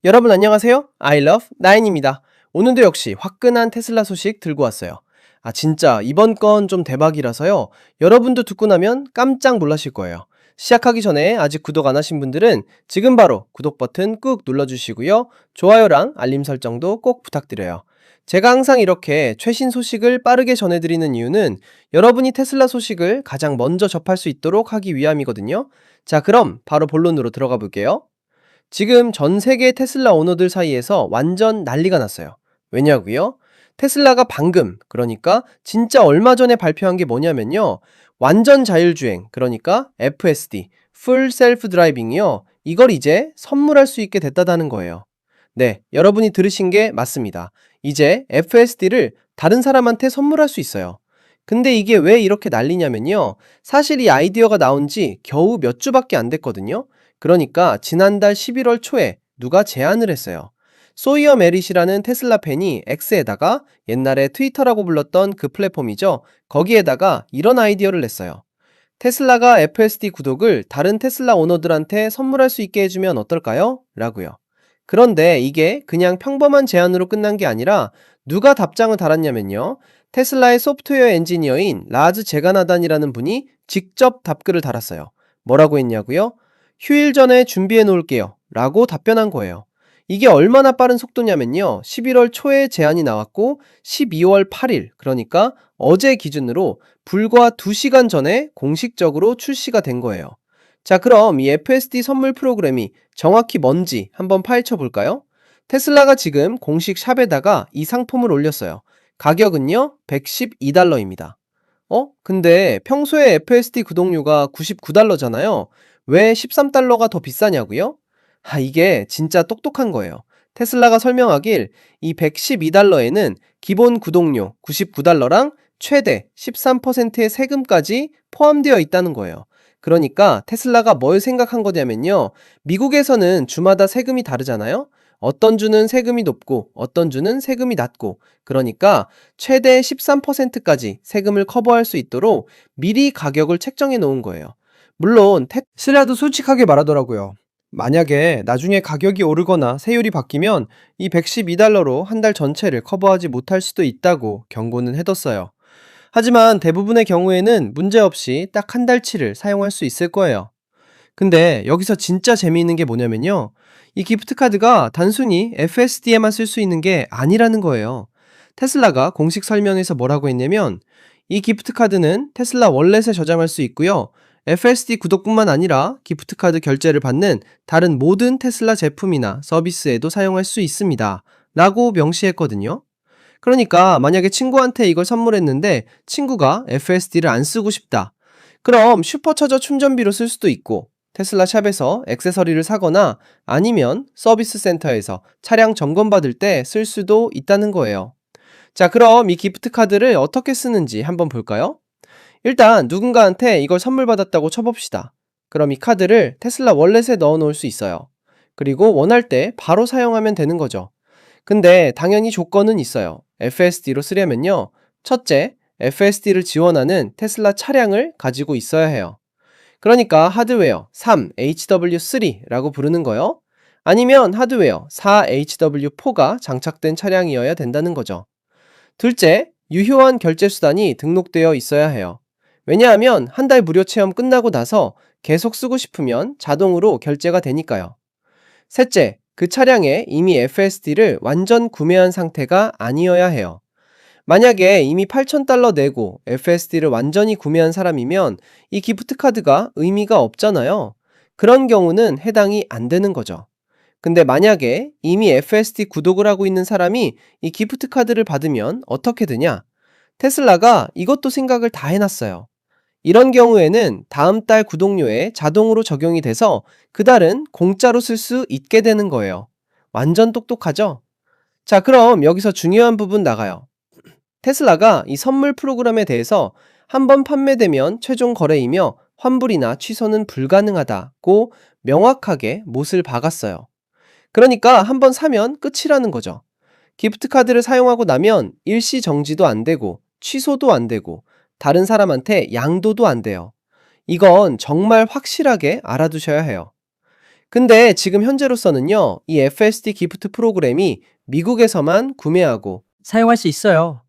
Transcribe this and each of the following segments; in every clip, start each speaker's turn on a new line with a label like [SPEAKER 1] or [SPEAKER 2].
[SPEAKER 1] 여러분 안녕하세요. I love 나인입니다. 오늘도 역시 화끈한 테슬라 소식 들고 왔어요. 진짜 이번 건 좀 대박이라서요. 여러분도 듣고 나면 깜짝 놀라실 거예요. 시작하기 전에 아직 구독 안 하신 분들은 지금 바로 구독 버튼 꾹 눌러주시고요. 좋아요랑 알림 설정도 꼭 부탁드려요. 제가 항상 이렇게 최신 소식을 빠르게 전해드리는 이유는 여러분이 테슬라 소식을 가장 먼저 접할 수 있도록 하기 위함이거든요. 자, 그럼 바로 본론으로 들어가 볼게요. 지금 전 세계 테슬라 오너들 사이에서 완전 난리가 났어요. 왜냐고요? 테슬라가 방금, 그러니까 진짜 얼마 전에 발표한 게 뭐냐면요. 완전 자율주행, 그러니까 FSD, Full Self Driving이요. 이걸 이제 선물할 수 있게 됐다는 거예요. 네, 여러분이 들으신 게 맞습니다. 이제 FSD를 다른 사람한테 선물할 수 있어요. 근데 이게 왜 이렇게 난리냐면요. 사실 이 아이디어가 나온 지 겨우 몇 주밖에 안 됐거든요. 그러니까 지난달 11월 초에 누가 제안을 했어요. 소이어 메릿이라는 테슬라 팬이 X에다가 옛날에 트위터라고 불렀던 그 플랫폼이죠. 거기에다가 이런 아이디어를 냈어요. 테슬라가 FSD 구독을 다른 테슬라 오너들한테 선물할 수 있게 해주면 어떨까요? 라고요. 그런데 이게 그냥 평범한 제안으로 끝난 게 아니라 누가 답장을 달았냐면요. 테슬라의 소프트웨어 엔지니어인 라즈 제가나단이라는 분이 직접 답글을 달았어요. 뭐라고 했냐고요? 휴일 전에 준비해 놓을게요. 라고 답변한 거예요. 이게 얼마나 빠른 속도냐면요. 11월 초에 제안이 나왔고 12월 8일, 그러니까 어제 기준으로 불과 2시간 전에 공식적으로 출시가 된 거예요. 자, 그럼 이 FSD 선물 프로그램이 정확히 뭔지 한번 파헤쳐 볼까요? 테슬라가 지금 공식 샵에다가 이 상품을 올렸어요. 가격은요, $112입니다. 근데 평소에 FSD 구독료가 $99잖아요. 왜 $13가 더 비싸냐고요? 이게 진짜 똑똑한 거예요. 테슬라가 설명하길 이 $112에는 기본 구독료 $99랑 최대 13%의 세금까지 포함되어 있다는 거예요. 그러니까 테슬라가 뭘 생각한 거냐면요. 미국에서는 주마다 세금이 다르잖아요. 어떤 주는 세금이 높고 어떤 주는 세금이 낮고, 그러니까 최대 13%까지 세금을 커버할 수 있도록 미리 가격을 책정해 놓은 거예요. 물론 테슬라도 솔직하게 말하더라고요. 만약에 나중에 가격이 오르거나 세율이 바뀌면 이 $112로 한 달 전체를 커버하지 못할 수도 있다고 경고는 해뒀어요. 하지만 대부분의 경우에는 문제없이 딱 한 달치를 사용할 수 있을 거예요. 근데 여기서 진짜 재미있는 게 뭐냐면요. 이 기프트 카드가 단순히 FSD에만 쓸 수 있는 게 아니라는 거예요. 테슬라가 공식 설명에서 뭐라고 했냐면, 이 기프트 카드는 테슬라 월렛에 저장할 수 있고요. FSD 구독뿐만 아니라 기프트 카드 결제를 받는 다른 모든 테슬라 제품이나 서비스에도 사용할 수 있습니다. 라고 명시했거든요. 그러니까 만약에 친구한테 이걸 선물했는데 친구가 FSD를 안 쓰고 싶다. 그럼 슈퍼차저 충전비로 쓸 수도 있고, 테슬라 샵에서 액세서리를 사거나 아니면 서비스 센터에서 차량 점검받을 때 쓸 수도 있다는 거예요. 자, 그럼 이 기프트 카드를 어떻게 쓰는지 한번 볼까요? 일단 누군가한테 이걸 선물 받았다고 쳐봅시다. 그럼 이 카드를 테슬라 월렛에 넣어 놓을 수 있어요. 그리고 원할 때 바로 사용하면 되는 거죠. 근데 당연히 조건은 있어요. FSD로 쓰려면요. 첫째, FSD를 지원하는 테슬라 차량을 가지고 있어야 해요. 그러니까 하드웨어 3HW3라고 부르는 거요. 아니면 하드웨어 4HW4가 장착된 차량이어야 된다는 거죠. 둘째, 유효한 결제 수단이 등록되어 있어야 해요. 왜냐하면 한 달 무료 체험 끝나고 나서 계속 쓰고 싶으면 자동으로 결제가 되니까요. 셋째, 그 차량에 이미 FSD를 완전 구매한 상태가 아니어야 해요. 만약에 이미 $8,000 내고 FSD를 완전히 구매한 사람이면 이 기프트 카드가 의미가 없잖아요. 그런 경우는 해당이 안 되는 거죠. 근데 만약에 이미 FSD 구독을 하고 있는 사람이 이 기프트 카드를 받으면 어떻게 되냐? 테슬라가 이것도 생각을 다 해놨어요. 이런 경우에는 다음 달 구독료에 자동으로 적용이 돼서 그달은 공짜로 쓸 수 있게 되는 거예요. 완전 똑똑하죠? 자, 그럼 여기서 중요한 부분 나가요. 테슬라가 이 선물 프로그램에 대해서 한번 판매되면 최종 거래이며 환불이나 취소는 불가능하다고 명확하게 못을 박았어요. 그러니까 한번 사면 끝이라는 거죠. 기프트 카드를 사용하고 나면 일시 정지도 안 되고 취소도 안 되고 다른 사람한테 양도도 안 돼요. 이건 정말 확실하게 알아두셔야 해요. 근데 지금 현재로서는요, 이 FSD 기프트 프로그램이 미국에서만 구매하고
[SPEAKER 2] 사용할 수 있어요.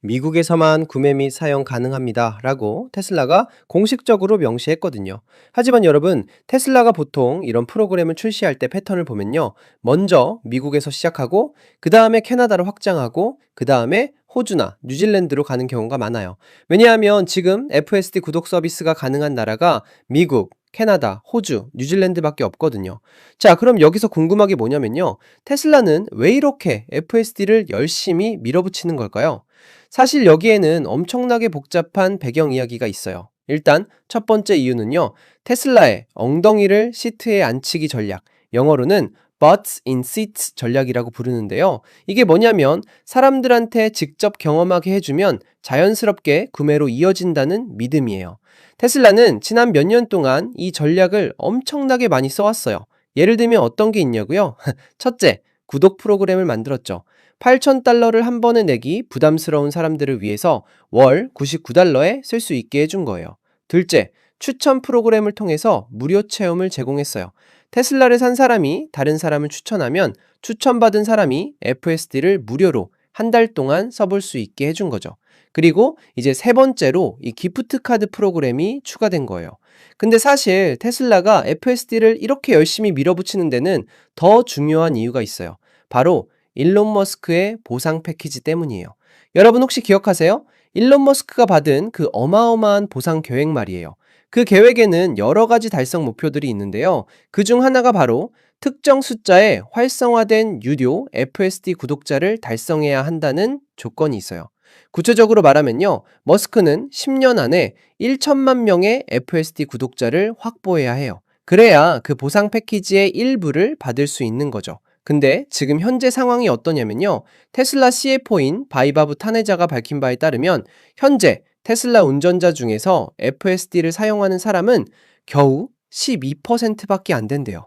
[SPEAKER 1] 미국에서만 구매 및 사용 가능합니다 라고 테슬라가 공식적으로 명시했거든요. 하지만 여러분, 테슬라가 보통 이런 프로그램을 출시할 때 패턴을 보면요, 먼저 미국에서 시작하고 그 다음에 캐나다로 확장하고 그 다음에 호주나 뉴질랜드로 가는 경우가 많아요. 왜냐하면 지금 FSD 구독 서비스가 가능한 나라가 미국, 캐나다, 호주, 뉴질랜드밖에 없거든요. 자, 그럼 여기서 궁금한 게 뭐냐면요, 테슬라는 왜 이렇게 FSD를 열심히 밀어붙이는 걸까요? 사실 여기에는 엄청나게 복잡한 배경 이야기가 있어요. 일단 첫 번째 이유는요, 테슬라의 엉덩이를 시트에 앉히기 전략, 영어로는 butts in seats 전략이라고 부르는데요. 이게 뭐냐면 사람들한테 직접 경험하게 해주면 자연스럽게 구매로 이어진다는 믿음이에요. 테슬라는 지난 몇 년 동안 이 전략을 엄청나게 많이 써왔어요. 예를 들면 어떤 게 있냐고요? 첫째, 구독 프로그램을 만들었죠. $8,000를 한 번에 내기 부담스러운 사람들을 위해서 월 $99에 쓸 수 있게 해준 거예요. 둘째, 추천 프로그램을 통해서 무료 체험을 제공했어요. 테슬라를 산 사람이 다른 사람을 추천하면 추천받은 사람이 FSD를 무료로 한 달 동안 써볼 수 있게 해준 거죠. 그리고 이제 세 번째로 이 기프트 카드 프로그램이 추가된 거예요. 근데 사실 테슬라가 FSD를 이렇게 열심히 밀어붙이는 데는 더 중요한 이유가 있어요. 바로 일론 머스크의 보상 패키지 때문이에요. 여러분 혹시 기억하세요? 일론 머스크가 받은 그 어마어마한 보상 계획 말이에요. 그 계획에는 여러 가지 달성 목표들이 있는데요. 그 중 하나가 바로 특정 숫자의 활성화된 유료 FSD 구독자를 달성해야 한다는 조건이 있어요. 구체적으로 말하면요, 머스크는 10년 안에 1천만 명의 FSD 구독자를 확보해야 해요. 그래야 그 보상 패키지의 일부를 받을 수 있는 거죠. 근데 지금 현재 상황이 어떠냐면요, 테슬라 CFO인 바이바브 타네자가 밝힌 바에 따르면 현재 테슬라 운전자 중에서 FSD를 사용하는 사람은 겨우 12%밖에 안 된대요.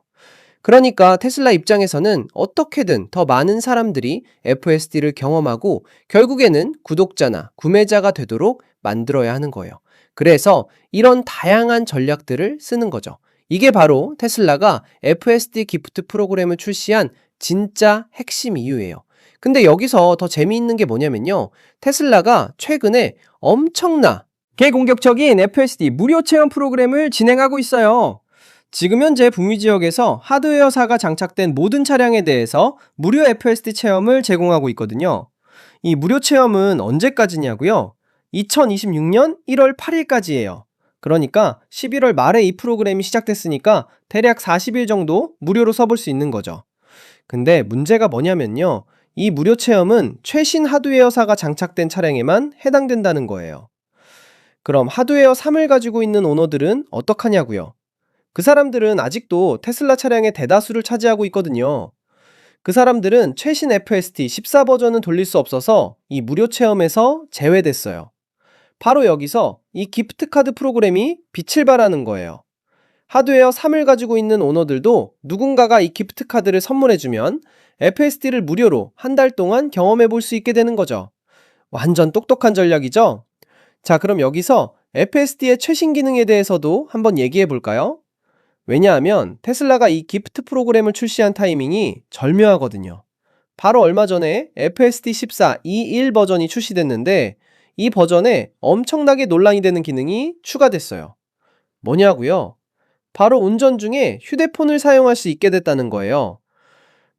[SPEAKER 1] 그러니까 테슬라 입장에서는 어떻게든 더 많은 사람들이 FSD를 경험하고 결국에는 구독자나 구매자가 되도록 만들어야 하는 거예요. 그래서 이런 다양한 전략들을 쓰는 거죠. 이게 바로 테슬라가 FSD 기프트 프로그램을 출시한 진짜 핵심 이유예요. 근데 여기서 더 재미있는 게 뭐냐면요, 테슬라가 최근에 엄청나
[SPEAKER 2] 개공격적인 FSD 무료 체험 프로그램을 진행하고 있어요.
[SPEAKER 1] 지금 현재 북미 지역에서 하드웨어사가 장착된 모든 차량에 대해서 무료 FSD 체험을 제공하고 있거든요. 이 무료 체험은 언제까지냐고요? 2026년 1월 8일까지예요. 그러니까 11월 말에 이 프로그램이 시작됐으니까 대략 40일 정도 무료로 써볼 수 있는 거죠. 근데 문제가 뭐냐면요, 이 무료 체험은 최신 하드웨어사가 장착된 차량에만 해당된다는 거예요. 그럼 하드웨어 3을 가지고 있는 오너들은 어떡하냐고요? 그 사람들은 아직도 테슬라 차량의 대다수를 차지하고 있거든요. 그 사람들은 최신 FSD 14 버전은 돌릴 수 없어서 이 무료 체험에서 제외됐어요. 바로 여기서 이 기프트 카드 프로그램이 빛을 발하는 거예요. 하드웨어 3을 가지고 있는 오너들도 누군가가 이 기프트 카드를 선물해주면 FSD를 무료로 한 달 동안 경험해 볼 수 있게 되는 거죠. 완전 똑똑한 전략이죠? 자, 그럼 여기서 FSD의 최신 기능에 대해서도 한번 얘기해 볼까요? 왜냐하면 테슬라가 이 기프트 프로그램을 출시한 타이밍이 절묘하거든요. 바로 얼마 전에 FSD 14 2.1 버전이 출시됐는데 이 버전에 엄청나게 논란이 되는 기능이 추가됐어요. 뭐냐고요? 바로 운전 중에 휴대폰을 사용할 수 있게 됐다는 거예요.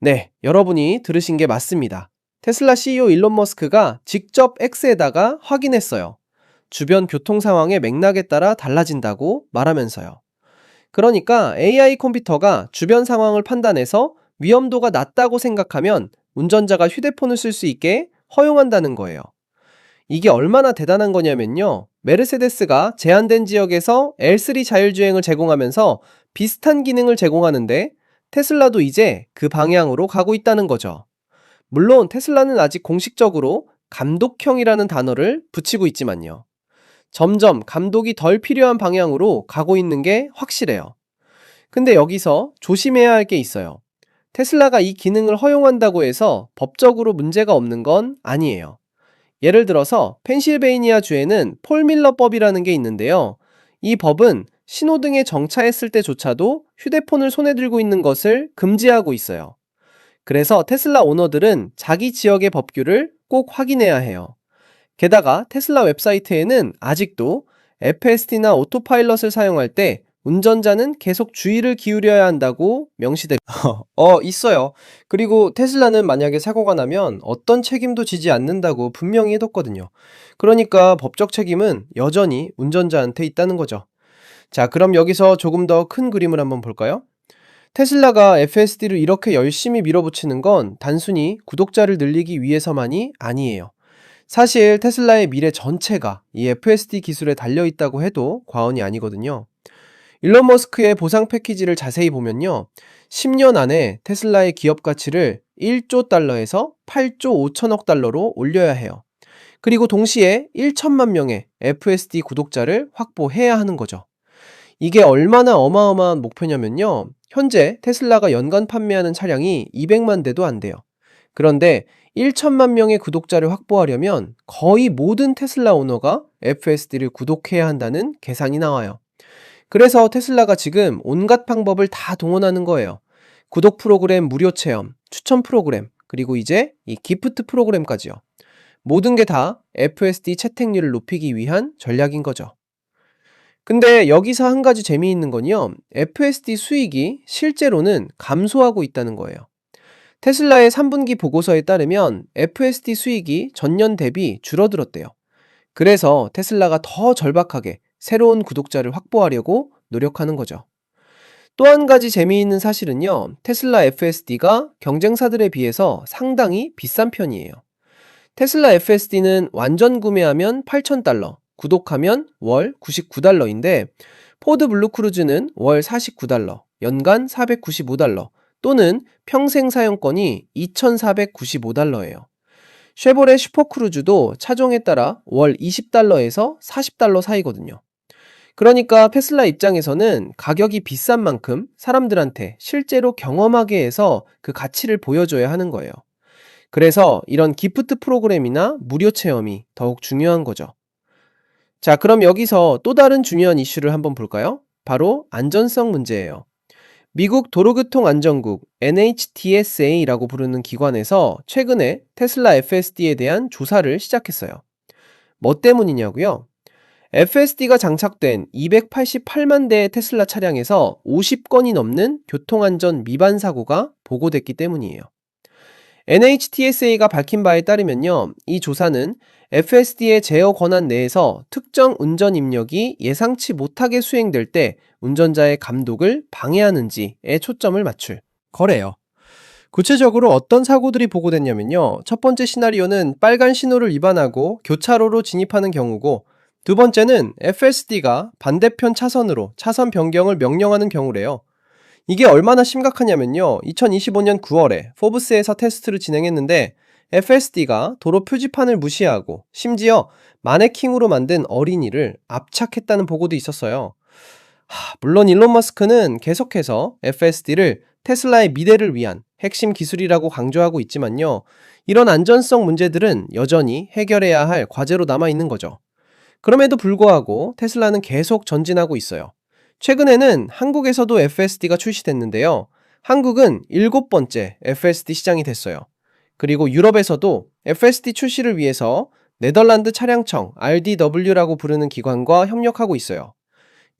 [SPEAKER 1] 네, 여러분이 들으신 게 맞습니다. 테슬라 CEO 일론 머스크가 직접 X에다가 확인했어요. 주변 교통 상황의 맥락에 따라 달라진다고 말하면서요. 그러니까 AI 컴퓨터가 주변 상황을 판단해서 위험도가 낮다고 생각하면 운전자가 휴대폰을 쓸 수 있게 허용한다는 거예요. 이게 얼마나 대단한 거냐면요, 메르세데스가 제한된 지역에서 L3 자율주행을 제공하면서 비슷한 기능을 제공하는데 테슬라도 이제 그 방향으로 가고 있다는 거죠. 물론 테슬라는 아직 공식적으로 감독형이라는 단어를 붙이고 있지만요, 점점 감독이 덜 필요한 방향으로 가고 있는 게 확실해요. 근데 여기서 조심해야 할 게 있어요. 테슬라가 이 기능을 허용한다고 해서 법적으로 문제가 없는 건 아니에요. 예를 들어서 펜실베이니아 주에는 폴 밀러법이라는 게 있는데요. 이 법은 신호등에 정차했을 때조차도 휴대폰을 손에 들고 있는 것을 금지하고 있어요. 그래서 테슬라 오너들은 자기 지역의 법규를 꼭 확인해야 해요. 게다가 테슬라 웹사이트에는 아직도 FSD나 오토파일럿을 사용할 때 운전자는 계속 주의를 기울여야 한다고 명시돼 있어요. 그리고 테슬라는 만약에 사고가 나면 어떤 책임도 지지 않는다고 분명히 해뒀거든요. 그러니까 법적 책임은 여전히 운전자한테 있다는 거죠. 자, 그럼 여기서 조금 더 큰 그림을 한번 볼까요? 테슬라가 FSD를 이렇게 열심히 밀어붙이는 건 단순히 구독자를 늘리기 위해서만이 아니에요. 사실 테슬라의 미래 전체가 이 FSD 기술에 달려있다고 해도 과언이 아니거든요. 일론 머스크의 보상 패키지를 자세히 보면요. 10년 안에 테슬라의 기업 가치를 1조 달러에서 8조 5천억 달러로 올려야 해요. 그리고 동시에 1천만 명의 FSD 구독자를 확보해야 하는 거죠. 이게 얼마나 어마어마한 목표냐면요. 현재 테슬라가 연간 판매하는 차량이 200만 대도 안 돼요. 그런데 1천만 명의 구독자를 확보하려면 거의 모든 테슬라 오너가 FSD를 구독해야 한다는 계산이 나와요. 그래서 테슬라가 지금 온갖 방법을 다 동원하는 거예요. 구독 프로그램 무료 체험, 추천 프로그램, 그리고 이제 이 기프트 프로그램까지요. 모든 게 다 FSD 채택률을 높이기 위한 전략인 거죠. 근데 여기서 한 가지 재미있는 건요. FSD 수익이 실제로는 감소하고 있다는 거예요. 테슬라의 3분기 보고서에 따르면 FSD 수익이 전년 대비 줄어들었대요. 그래서 테슬라가 더 절박하게 새로운 구독자를 확보하려고 노력하는 거죠. 또 한 가지 재미있는 사실은요. 테슬라 FSD가 경쟁사들에 비해서 상당히 비싼 편이에요. 테슬라 FSD는 완전 구매하면 8,000달러, 구독하면 월 99달러인데 포드 블루크루즈는 월 49달러, 연간 495달러 또는 평생 사용권이 2,495달러예요. 쉐보레 슈퍼크루즈도 차종에 따라 월 20달러에서 40달러 사이거든요. 그러니까 테슬라 입장에서는 가격이 비싼 만큼 사람들한테 실제로 경험하게 해서 그 가치를 보여줘야 하는 거예요. 그래서 이런 기프트 프로그램이나 무료 체험이 더욱 중요한 거죠. 자, 그럼 여기서 또 다른 중요한 이슈를 한번 볼까요? 바로 안전성 문제예요. 미국 도로교통안전국 NHTSA라고 부르는 기관에서 최근에 테슬라 FSD에 대한 조사를 시작했어요. 뭐 때문이냐고요? FSD가 장착된 288만 대의 테슬라 차량에서 50건이 넘는 교통안전 위반 사고가 보고됐기 때문이에요. NHTSA가 밝힌 바에 따르면요, 이 조사는 FSD의 제어 권한 내에서 특정 운전 입력이 예상치 못하게 수행될 때 운전자의 감독을 방해하는지에 초점을 맞출 거래요. 구체적으로 어떤 사고들이 보고됐냐면요, 첫 번째 시나리오는 빨간 신호를 위반하고 교차로로 진입하는 경우고, 두 번째는 FSD가 반대편 차선으로 차선 변경을 명령하는 경우래요. 이게 얼마나 심각하냐면요. 2025년 9월에 포브스에서 테스트를 진행했는데 FSD가 도로 표지판을 무시하고 심지어 마네킹으로 만든 어린이를 압착했다는 보고도 있었어요. 물론 일론 머스크는 계속해서 FSD를 테슬라의 미래를 위한 핵심 기술이라고 강조하고 있지만요. 이런 안전성 문제들은 여전히 해결해야 할 과제로 남아있는 거죠. 그럼에도 불구하고 테슬라는 계속 전진하고 있어요. 최근에는 한국에서도 FSD가 출시됐는데요. 한국은 7번째 FSD 시장이 됐어요. 그리고 유럽에서도 FSD 출시를 위해서 네덜란드 차량청 RDW라고 부르는 기관과 협력하고 있어요.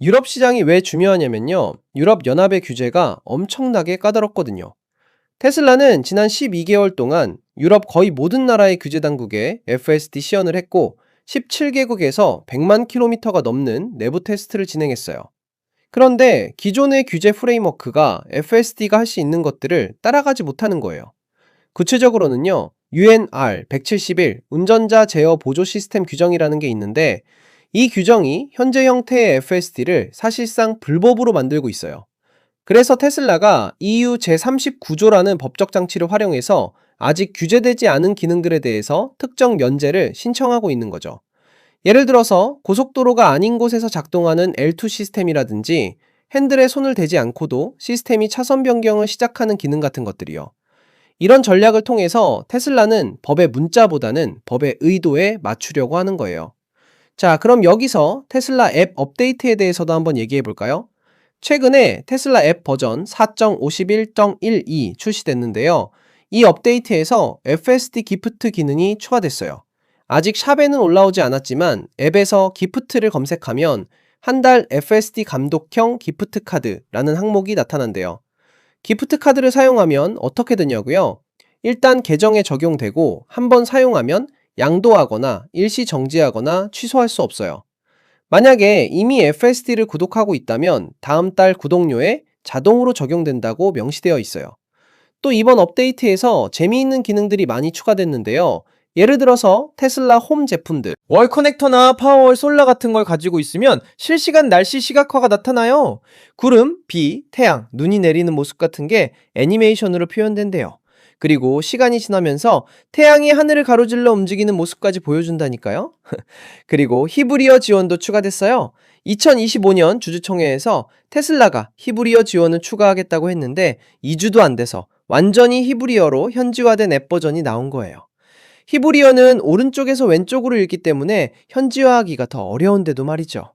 [SPEAKER 1] 유럽 시장이 왜 중요하냐면요. 유럽 연합의 규제가 엄청나게 까다롭거든요. 테슬라는 지난 12개월 동안 유럽 거의 모든 나라의 규제 당국에 FSD 시연을 했고 17개국에서 100만 킬로미터가 넘는 내부 테스트를 진행했어요. 그런데 기존의 규제 프레임워크가 FSD가 할 수 있는 것들을 따라가지 못하는 거예요. 구체적으로는요, UNR 171 운전자 제어 보조 시스템 규정이라는 게 있는데 이 규정이 현재 형태의 FSD를 사실상 불법으로 만들고 있어요. 그래서 테슬라가 EU 제39조라는 법적 장치를 활용해서 아직 규제되지 않은 기능들에 대해서 특정 면제를 신청하고 있는 거죠. 예를 들어서 고속도로가 아닌 곳에서 작동하는 L2 시스템이라든지 핸들에 손을 대지 않고도 시스템이 차선 변경을 시작하는 기능 같은 것들이요. 이런 전략을 통해서 테슬라는 법의 문자보다는 법의 의도에 맞추려고 하는 거예요. 자, 그럼 여기서 테슬라 앱 업데이트에 대해서도 한번 얘기해 볼까요? 최근에 테슬라 앱 버전 4.51.12 출시됐는데요. 이 업데이트에서 FSD 기프트 기능이 추가됐어요. 아직 샵에는 올라오지 않았지만 앱에서 기프트를 검색하면 한 달 FSD 감독형 기프트 카드라는 항목이 나타난대요. 기프트 카드를 사용하면 어떻게 되냐고요? 일단 계정에 적용되고 한번 사용하면 양도하거나 일시 정지하거나 취소할 수 없어요. 만약에 이미 FSD를 구독하고 있다면 다음 달 구독료에 자동으로 적용된다고 명시되어 있어요. 또 이번 업데이트에서 재미있는 기능들이 많이 추가됐는데요. 예를 들어서 테슬라 홈 제품들,
[SPEAKER 2] 월 커넥터나 파워월 솔라 같은 걸 가지고 있으면 실시간 날씨 시각화가 나타나요. 구름, 비, 태양, 눈이 내리는 모습 같은 게 애니메이션으로 표현된대요. 그리고 시간이 지나면서 태양이 하늘을 가로질러 움직이는 모습까지 보여준다니까요. 그리고 히브리어 지원도 추가됐어요. 2025년 주주총회에서 테슬라가 히브리어 지원을 추가하겠다고 했는데 2주도 안 돼서 완전히 히브리어로 현지화된 앱 버전이 나온 거예요. 히브리어는 오른쪽에서 왼쪽으로 읽기 때문에 현지화하기가 더 어려운데도 말이죠.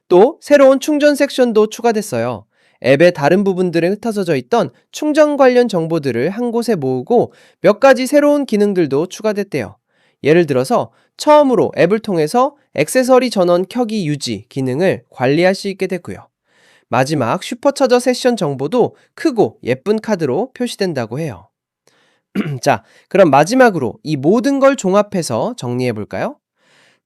[SPEAKER 2] 또 새로운 충전 섹션도 추가됐어요. 앱의 다른 부분들에 흩어져 있던 충전 관련 정보들을 한 곳에 모으고 몇 가지 새로운 기능들도 추가됐대요. 예를 들어서 처음으로 앱을 통해서 액세서리 전원 켜기 유지 기능을 관리할 수 있게 됐고요. 마지막 슈퍼차저 세션 정보도 크고 예쁜 카드로 표시된다고 해요. 자, 그럼 마지막으로 이 모든 걸 종합해서 정리해 볼까요?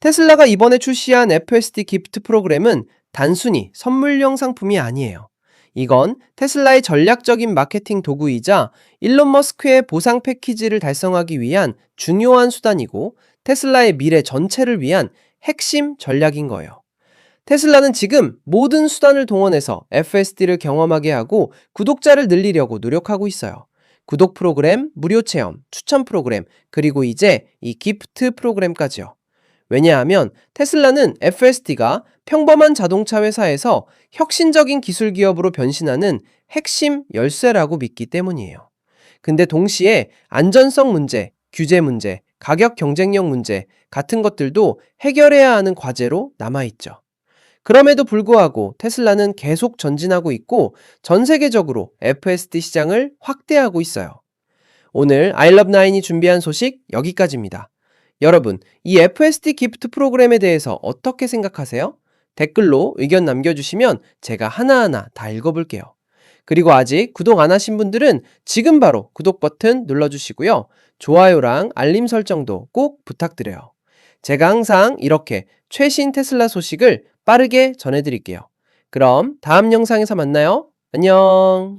[SPEAKER 2] 테슬라가 이번에 출시한 FSD 기프트 프로그램은 단순히 선물용 상품이 아니에요. 이건 테슬라의 전략적인 마케팅 도구이자 일론 머스크의 보상 패키지를 달성하기 위한 중요한 수단이고 테슬라의 미래 전체를 위한 핵심 전략인 거예요. 테슬라는 지금 모든 수단을 동원해서 FSD를 경험하게 하고 구독자를 늘리려고 노력하고 있어요. 구독 프로그램, 무료 체험, 추천 프로그램, 그리고 이제 이 기프트 프로그램까지요. 왜냐하면 테슬라는 FSD가 평범한 자동차 회사에서 혁신적인 기술 기업으로 변신하는 핵심 열쇠라고 믿기 때문이에요. 근데 동시에 안전성 문제, 규제 문제, 가격 경쟁력 문제 같은 것들도 해결해야 하는 과제로 남아있죠. 그럼에도 불구하고 테슬라는 계속 전진하고 있고 전 세계적으로 FSD 시장을 확대하고 있어요. 오늘 아이러브9이 준비한 소식 여기까지입니다. 여러분, 이 FSD 기프트 프로그램에 대해서 어떻게 생각하세요? 댓글로 의견 남겨주시면 제가 하나하나 다 읽어볼게요. 그리고 아직 구독 안 하신 분들은 지금 바로 구독 버튼 눌러주시고요. 좋아요랑 알림 설정도 꼭 부탁드려요. 제가 항상 이렇게 최신 테슬라 소식을 빠르게 전해드릴게요. 그럼 다음 영상에서 만나요. 안녕.